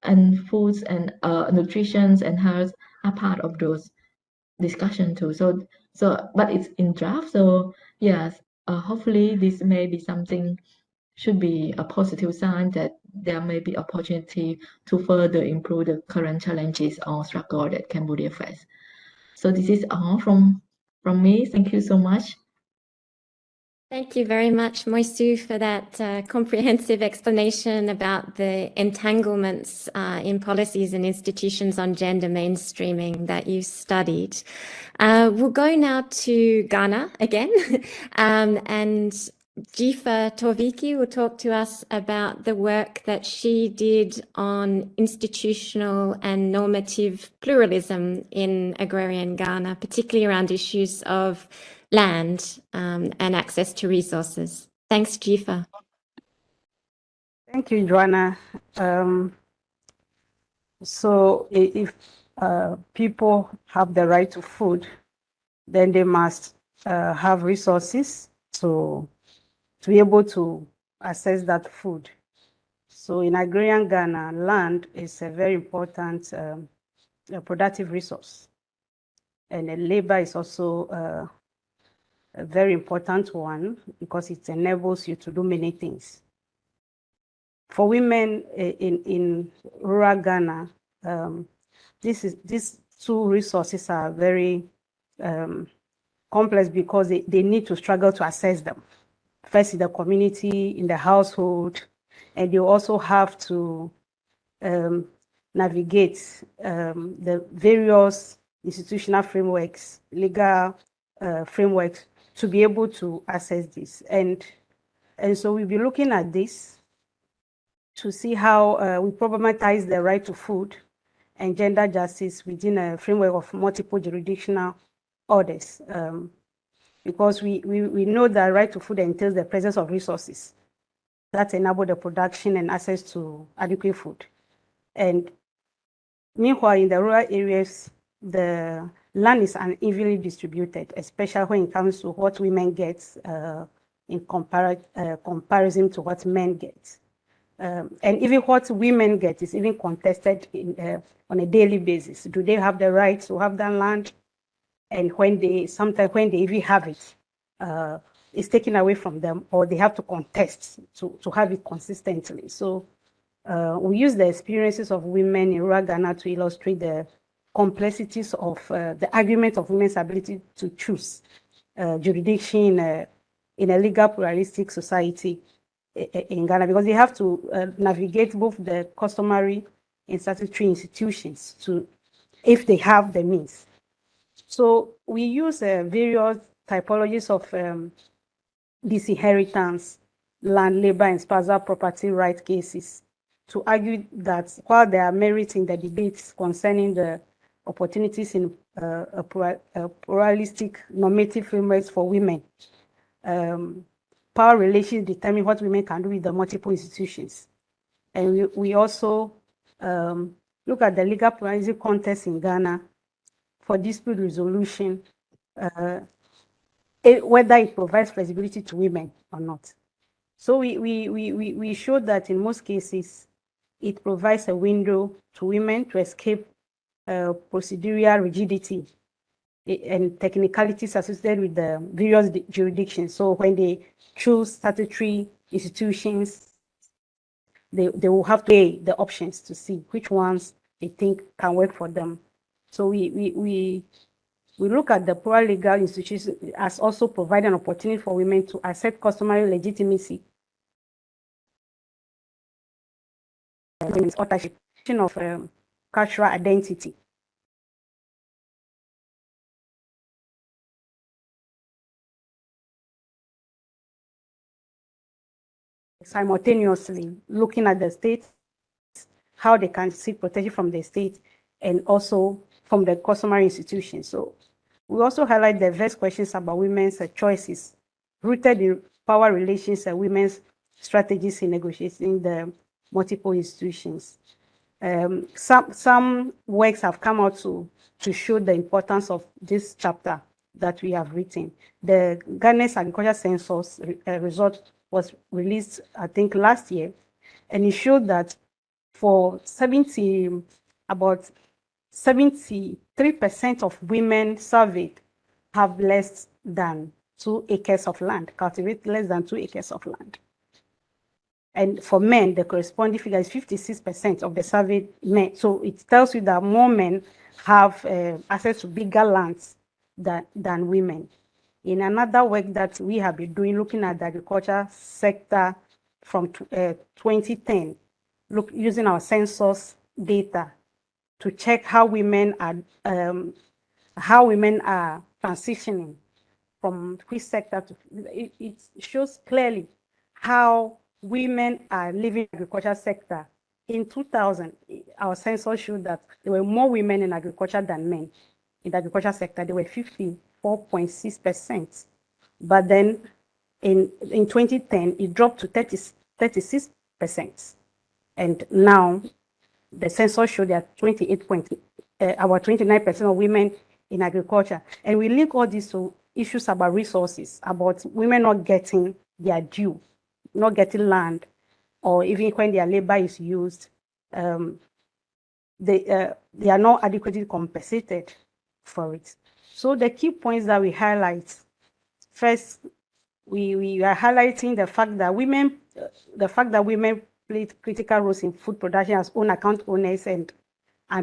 And foods and nutrition and health are part of those discussion too. So but it's in draft. So yes, hopefully this may be something, should be a positive sign that there may be opportunity to further improve the current challenges or struggle that Cambodia face. So this is all from me. Thank you so much. Thank you very much, Moisu, for that comprehensive explanation about the entanglements in policies and institutions on gender mainstreaming that you studied. We'll go now to Ghana again, and Jifa Torviki will talk to us about the work that she did on institutional and normative pluralism in agrarian Ghana, particularly around issues of land and access to resources. Thanks, Jifa. Thank you, Joanna. So if people have the right to food, then they must have resources to be able to access that food. So in agrarian Ghana, land is a very important productive resource. And labor is also a very important one because it enables you to do many things. For women in rural Ghana, these two resources are very complex because they need to struggle to access them. First in the community, in the household, and you also have to navigate the various institutional frameworks, legal frameworks to be able to access this. And so we'll be looking at this to see how we problematize the right to food and gender justice within a framework of multiple jurisdictional others, because we know that right to food entails the presence of resources that enable the production and access to adequate food. And meanwhile, in the rural areas, the land is unevenly distributed, especially when it comes to what women get in comparison to what men get. And even what women get is even contested on a daily basis. Do they have the right to have that land? And sometimes when they even have it, it's taken away from them, or they have to contest to have it consistently. So we use the experiences of women in rural Ghana to illustrate the complexities of the argument of women's ability to choose jurisdiction in a legal pluralistic society in Ghana, because they have to navigate both the customary and statutory institutions if they have the means. So we use various typologies of disinheritance, land, labor, and spousal property right cases to argue that while there are merits in the debates concerning the opportunities in a pluralistic normative frameworks for women, power relations determine what women can do with the multiple institutions. And we also look at the legal pluralism context in Ghana for dispute resolution, whether it provides flexibility to women or not. So we showed that in most cases, it provides a window to women to escape procedural rigidity and technicalities associated with the various jurisdictions. So when they choose statutory institutions, they will have to weigh the options to see which ones they think can work for them. So we look at the plural legal institutions as also providing an opportunity for women to accept customary legitimacy, women's authorship of cultural identity. Simultaneously looking at the state, how they can seek protection from the state and also from the customary institutions. So we also highlight the various questions about women's choices rooted in power relations and women's strategies in negotiating the multiple institutions. Some works have come out to show the importance of this chapter that we have written. The Ghana's agriculture census result was released, I think, last year, and it showed that for about 73% of women surveyed have less than 2 acres of land, cultivate less than 2 acres of land. And for men, the corresponding figure is 56% of the surveyed men. So it tells you that more men have access to bigger lands than women. In another work that we have been doing, looking at the agriculture sector from 2010, using our census data to check how women are transitioning from which sector to. It shows clearly how women are leaving the agriculture sector. In 2000, our census showed that there were more women in agriculture than men in the agriculture sector. There were 54.6%. But then in 2010, it dropped to 36%. And now the census showed that about 29% of women in agriculture. And we link all this to issues about resources, about women not getting their due, not getting land, or even when their labor is used, they are not adequately compensated for it. So the key points that we highlight, first, we are highlighting the fact that women played critical roles in food production as own account owners and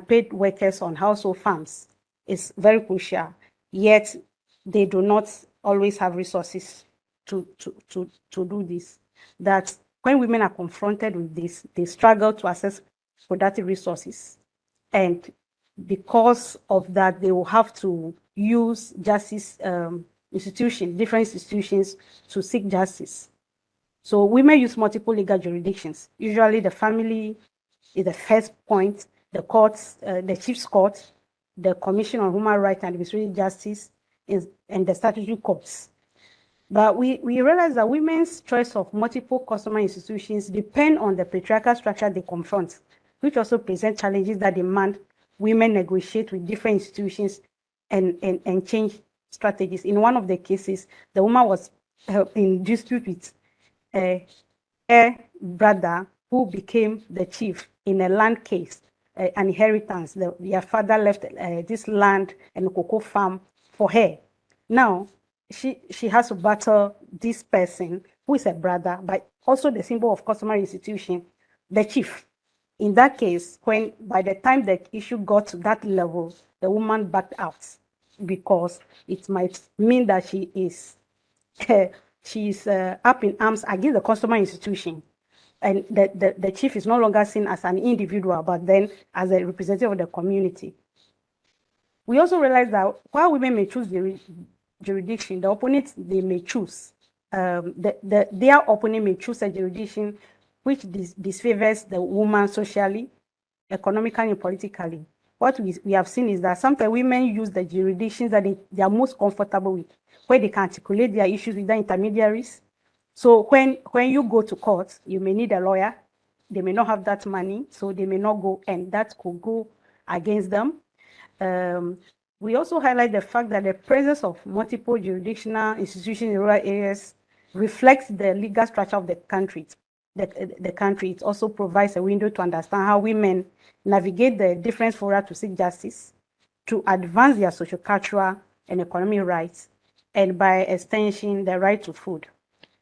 paid workers on household farms is very crucial. Yet they do not always have resources to do this. That when women are confronted with this, they struggle to access productive resources. And because of that, they will have to use justice different institutions to seek justice. So women use multiple legal jurisdictions. Usually the family is the first point, the courts, the Chief's Court, the Commission on Human Rights and Administrative Justice, and the statutory courts. But we realize that women's choice of multiple customer institutions depend on the patriarchal structure they confront, which also present challenges that demand women negotiate with different institutions and change strategies. In one of the cases, the woman was in dispute with her brother, who became the chief in a land case, an inheritance. Their father left this land and a cocoa farm for her. Now, she has to battle this person who is a brother, but also the symbol of customer institution, the chief. In that case, when by the time the issue got to that level, the woman backed out because it might mean that she is she's up in arms against the customer institution, and the chief is no longer seen as an individual, but then as a representative of the community. We also realize that while women may choose the jurisdiction, the opponents they may choose, their opponent may choose a jurisdiction which disfavors the woman socially, economically, and politically. What we have seen is that sometimes women use the jurisdictions that they are most comfortable with, where they can articulate their issues with the intermediaries. So when you go to court, you may need a lawyer. They may not have that money, so they may not go, and that could go against them. We also highlight the fact that the presence of multiple jurisdictional institutions in rural areas reflects the legal structure of the country. The country, it also provides a window to understand how women navigate the different fora to seek justice, to advance their social, cultural, and economic rights, and by extension, the right to food.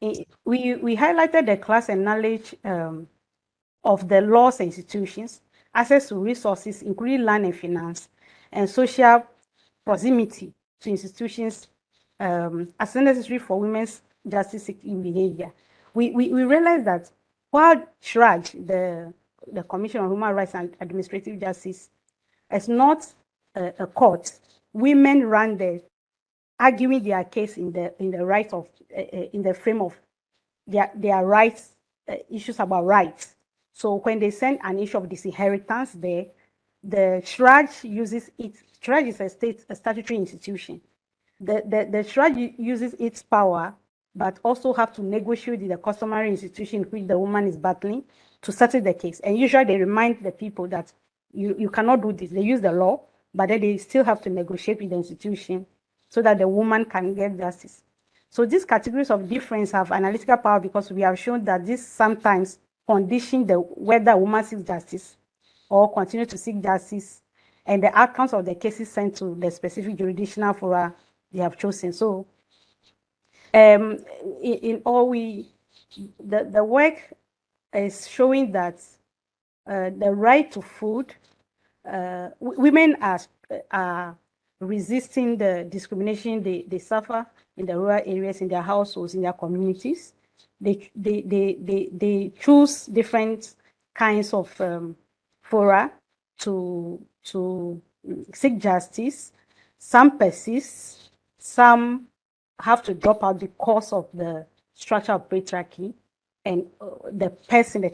We highlighted the class and knowledge of the laws and institutions, access to resources, including land and finance, and social proximity to institutions as necessary for women's justice seeking behavior. We realize that while CHRAJ, the Commission on Human Rights and Administrative Justice, is not a court, women run the arguing their case in the right of in the frame of their rights, issues about rights. So when they send an issue of disinheritance there, the CHRAJ uses it. CHRAJ is a statutory institution. The CHRAJ uses its power, but also have to negotiate with the customary institution which the woman is battling to settle the case. And usually they remind the people that you cannot do this. They use the law, but then they still have to negotiate with the institution so that the woman can get justice. So these categories of difference have analytical power because we have shown that this sometimes condition whether a woman seeks justice or continue to seek justice, and the outcomes of the cases sent to the specific jurisdictional fora they have chosen. So in all, the work is showing that the right to food, women are resisting the discrimination they suffer in the rural areas, in their households, in their communities. They choose different kinds of fora to seek justice. Some persist, some have to drop out because of the structure of patriarchy and the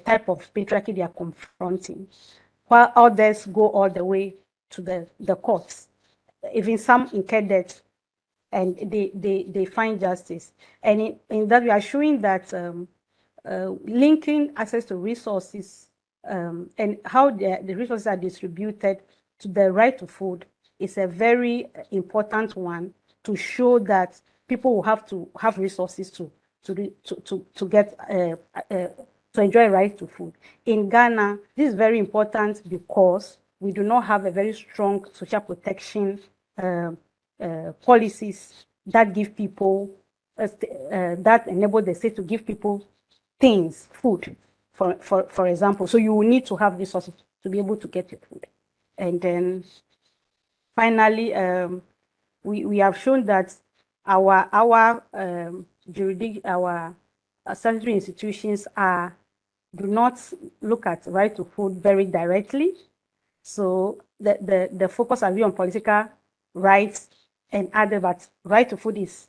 type of patriarchy they are confronting, while others go all the way to the courts. Even some incur debt and they find justice. And in that we are showing that linking access to resources and how the resources are distributed to the right to food is a very important one to show that people will have to have resources to get to enjoy right to food. In Ghana, this is very important because we do not have a very strong social protection policies that give people that enable the state to give people things, food, for example. So you will need to have resources to be able to get your food. And then finally, we have shown that our statutory institutions do not look at right to food very directly. So the focus has been on political rights and other, but right to food is,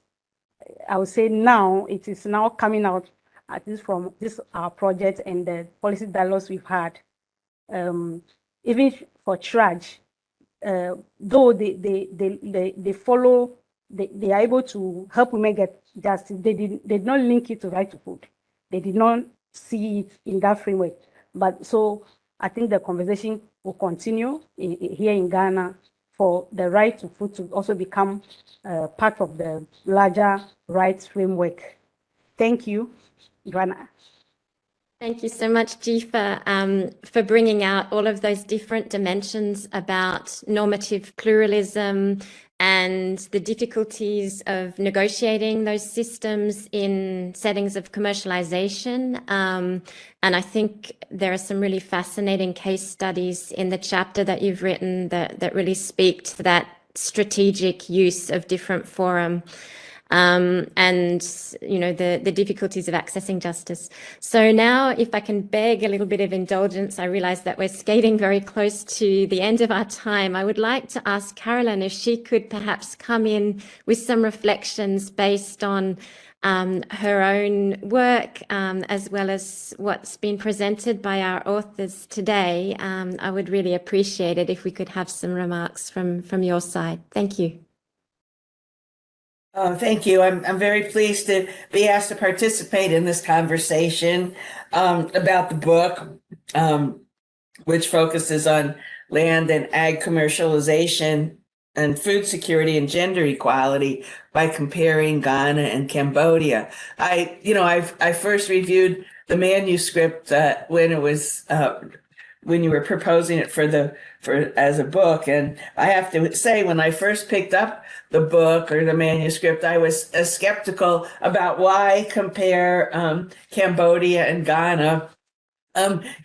I would say now, it is now coming out, at least from this our project and the policy dialogues we've had. Even for CHRAJ, though they follow they are able to help women get justice. They did not link it to right to food. They did not see it in that framework. But so I think the conversation will continue here in Ghana for the right to food to also become part of the larger rights framework. Thank you, Joanna. Thank you so much, Jifa, for bringing out all of those different dimensions about normative pluralism and the difficulties of negotiating those systems in settings of commercialization. And I think there are some really fascinating case studies in the chapter that you've written that really speak to that strategic use of different forum. And the difficulties of accessing justice. So now, if I can beg a little bit of indulgence, I realize that we're skating very close to the end of our time. I would like to ask Carolyn if she could perhaps come in with some reflections based on her own work, as well as what's been presented by our authors today. I would really appreciate it if we could have some remarks from your side. Thank you. Oh, thank you. I'm very pleased to be asked to participate in this conversation about the book, which focuses on land and ag commercialization and food security and gender equality by comparing Ghana and Cambodia. I first reviewed the manuscript when it was when you were proposing it for as a book, and I have to say, when I first picked up the book or the manuscript, I was skeptical about why compare Cambodia and Ghana,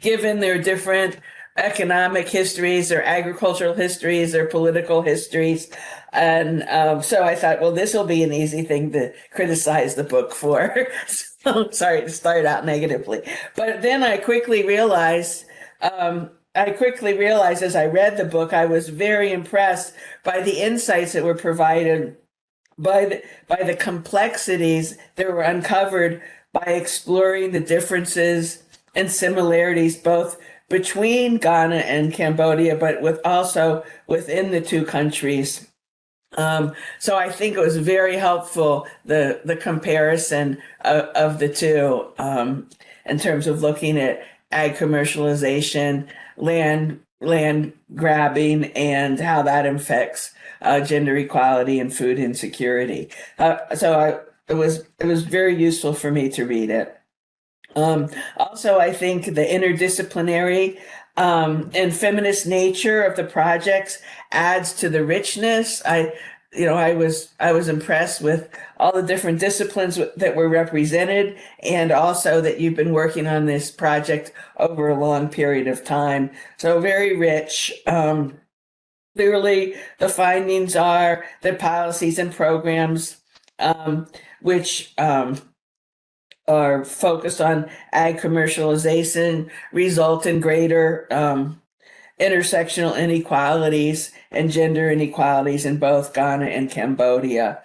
given their different economic histories, their agricultural histories, their political histories. And so I thought, well, this will be an easy thing to criticize the book for. So sorry to start out negatively. But then I quickly realized as I read the book, I was very impressed by the insights that were provided, by the complexities that were uncovered by exploring the differences and similarities both between Ghana and Cambodia, but also within the two countries. So I think it was very helpful, the comparison of the two in terms of looking at ag commercialization, land grabbing, and how that affects gender equality and food insecurity. It was very useful for me to read it. Also, I think the interdisciplinary and feminist nature of the projects adds to the richness. I was impressed with all the different disciplines that were represented, and also that you've been working on this project over a long period of time. So very rich. Clearly, the findings are that policies and programs which are focused on ag commercialization result in greater intersectional inequalities and gender inequalities in both Ghana and Cambodia.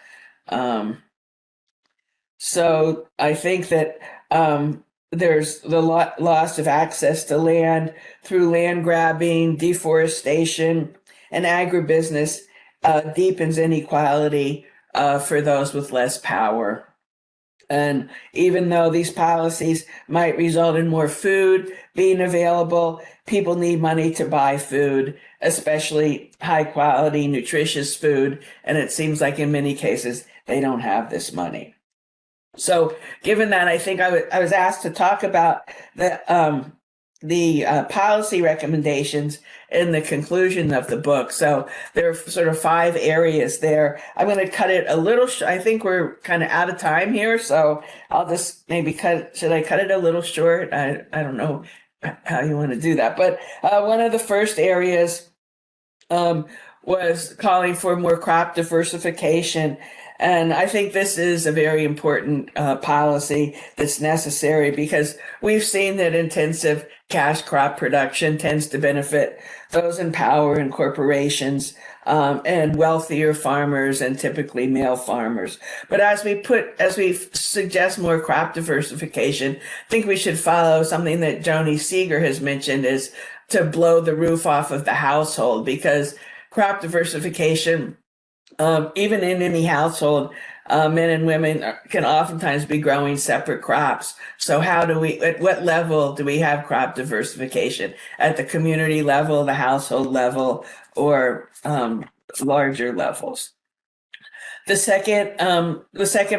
So I think that there's the loss of access to land through land grabbing, deforestation, and agribusiness deepens inequality for those with less power. And even though these policies might result in more food being available, people need money to buy food, especially high quality, nutritious food. And it seems like in many cases, they don't have this money. So given that, I think I was asked to talk about the policy recommendations in the conclusion of the book. So there are sort of 5 areas there. I'm going to cut it a little. I think we're kind of out of time here, so I'll just maybe should I cut it a little short? I don't know how you want to do that. But one of the first areas was calling for more crop diversification. And I think this is a very important policy that's necessary, because we've seen that intensive cash crop production tends to benefit those in power and corporations and wealthier farmers, and typically male farmers. But as we suggest more crop diversification, I think we should follow something that Joni Seeger has mentioned, is to blow the roof off of the household, because crop diversification even in any household, men and women can oftentimes be growing separate crops. So how do we, at what level do we have crop diversification? At the community level, the household level, or larger levels? The second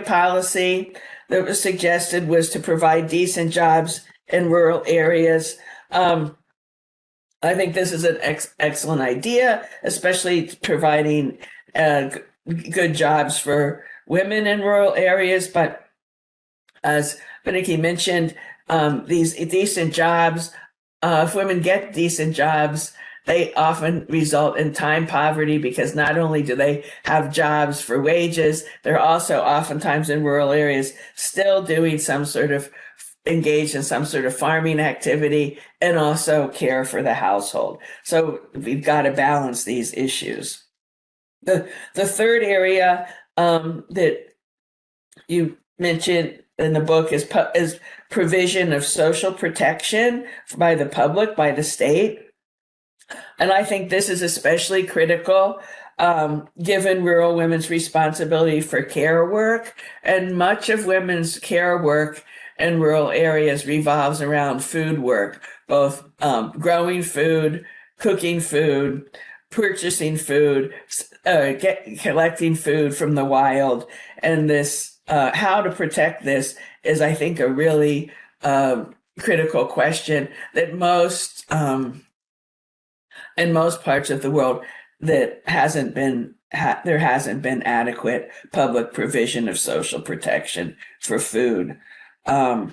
policy that was suggested was to provide decent jobs in rural areas. I think this is an excellent idea, especially providing good jobs for women in rural areas. But as Viniki mentioned, these decent jobs, if women get decent jobs, they often result in time poverty, because not only do they have jobs for wages, they're also oftentimes in rural areas still doing some sort of engaged in some sort of farming activity and also care for the household. So we've got to balance these issues. The third area that you mentioned in the book is provision of social protection by the public, by the state. And I think this is especially critical given rural women's responsibility for care work. And much of women's care work in rural areas revolves around food work, both growing food, cooking food, purchasing food, collecting food from the wild. And this, how to protect this is, I think, a really critical question that in most parts of the world that there hasn't been adequate public provision of social protection for food. I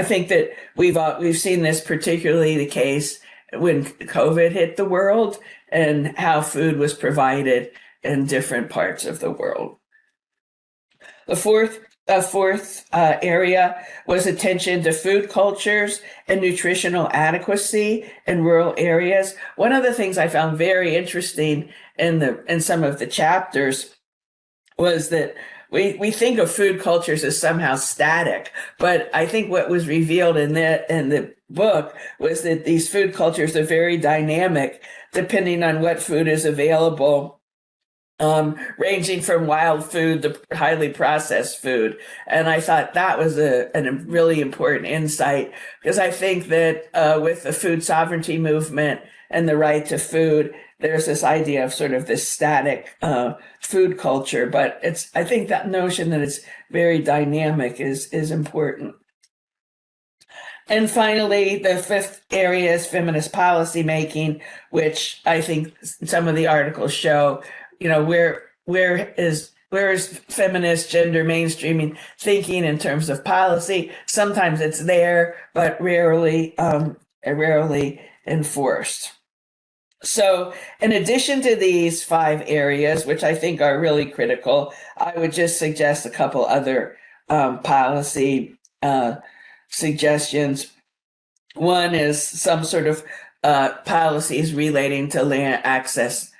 think that we've seen this particularly the case when COVID hit the world and how food was provided in different parts of the world. The fourth area was attention to food cultures and nutritional adequacy in rural areas. One of the things I found very interesting in some of the chapters was that we think of food cultures as somehow static, but I think what was revealed in the book was that these food cultures are very dynamic depending on what food is available. Ranging from wild food to highly processed food. And I thought that was a really important insight, because I think that with the food sovereignty movement and the right to food, there's this idea of sort of this static food culture. But I think that notion that it's very dynamic is important. And finally, the fifth area is feminist policymaking, which I think some of the articles show, where is feminist gender mainstreaming thinking in terms of policy? Sometimes it's there, but rarely enforced. So in addition to these 5 areas, which I think are really critical, I would just suggest a couple other policy suggestions. One is some sort of policies relating to land access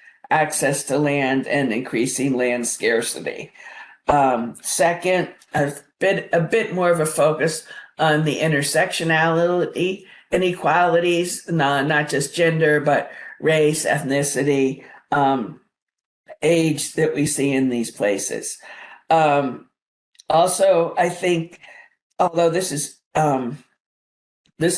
to land and increasing land scarcity. Second, a bit more of a focus on the intersectionality inequalities, not just gender, but race, ethnicity, age that we see in these places. Also, I think, although this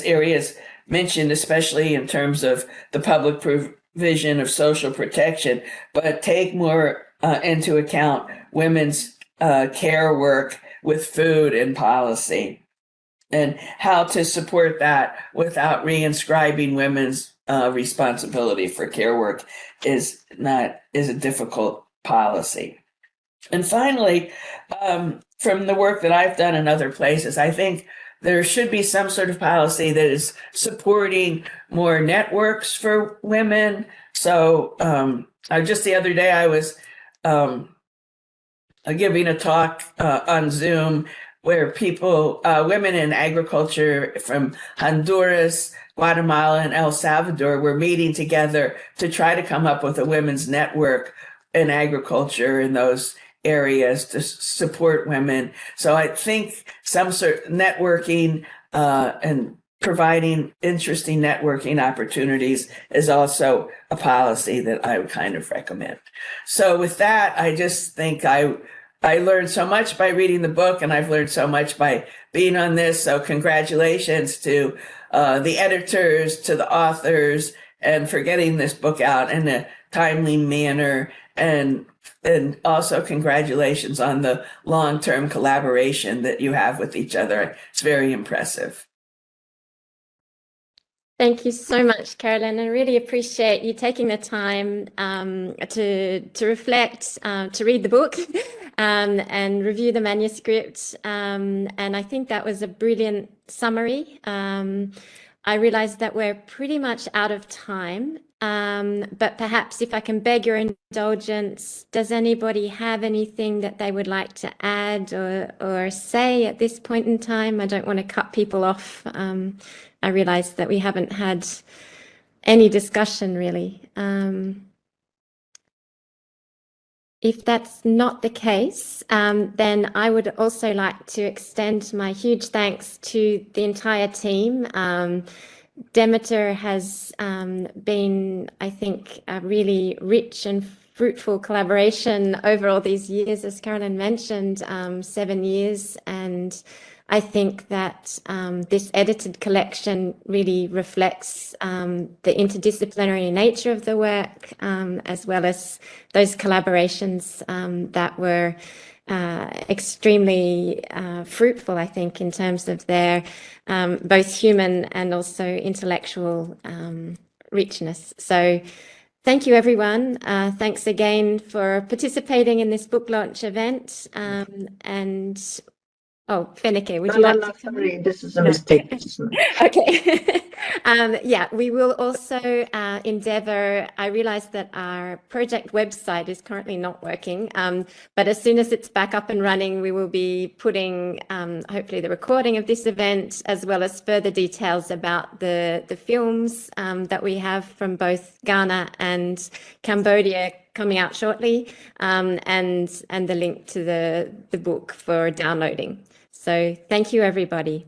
area is mentioned, especially in terms of the public provision of social protection, but take more into account women's care work with food and policy, and how to support that without reinscribing women's responsibility for care work is a difficult policy. And finally, from the work that I've done in other places, I think there should be some sort of policy that is supporting more networks for women. So just the other day, I was giving a talk on Zoom where women in agriculture from Honduras, Guatemala, and El Salvador were meeting together to try to come up with a women's network in agriculture in those areas to support women. So I think some sort of networking and providing interesting networking opportunities is also a policy that I would kind of recommend. So with that, I just think I learned so much by reading the book, and I've learned so much by being on this. So congratulations to the editors, to the authors, and for getting this book out in a timely manner. And also congratulations on the long-term collaboration that you have with each other. It's very impressive. Thank you so much, Carolyn. I really appreciate you taking the time to reflect, to read the book, and review the manuscript. And I think that was a brilliant summary. I realize that we're pretty much out of time, but perhaps if I can beg your indulgence, does anybody have anything that they would like to add or say at this point in time? I don't want to cut people off. I realize that we haven't had any discussion really. If that's not the case, then I would also like to extend my huge thanks to the entire team. Demeter has been, I think, a really rich and fruitful collaboration over all these years, as Carolyn mentioned, 7 years. And I think that this edited collection really reflects the interdisciplinary nature of the work, as well as those collaborations that were extremely fruitful, I think, in terms of their both human and also intellectual richness. So thank you, everyone. Thanks again for participating in this book launch event. And oh, Fenike, would you like to come sorry, in? this is a mistake. Okay. Yeah, we will also endeavor. I realize that our project website is currently not working, but as soon as it's back up and running, we will be putting hopefully the recording of this event, as well as further details about the films that we have from both Ghana and Cambodia coming out shortly, and the link to the book for downloading. So thank you, everybody.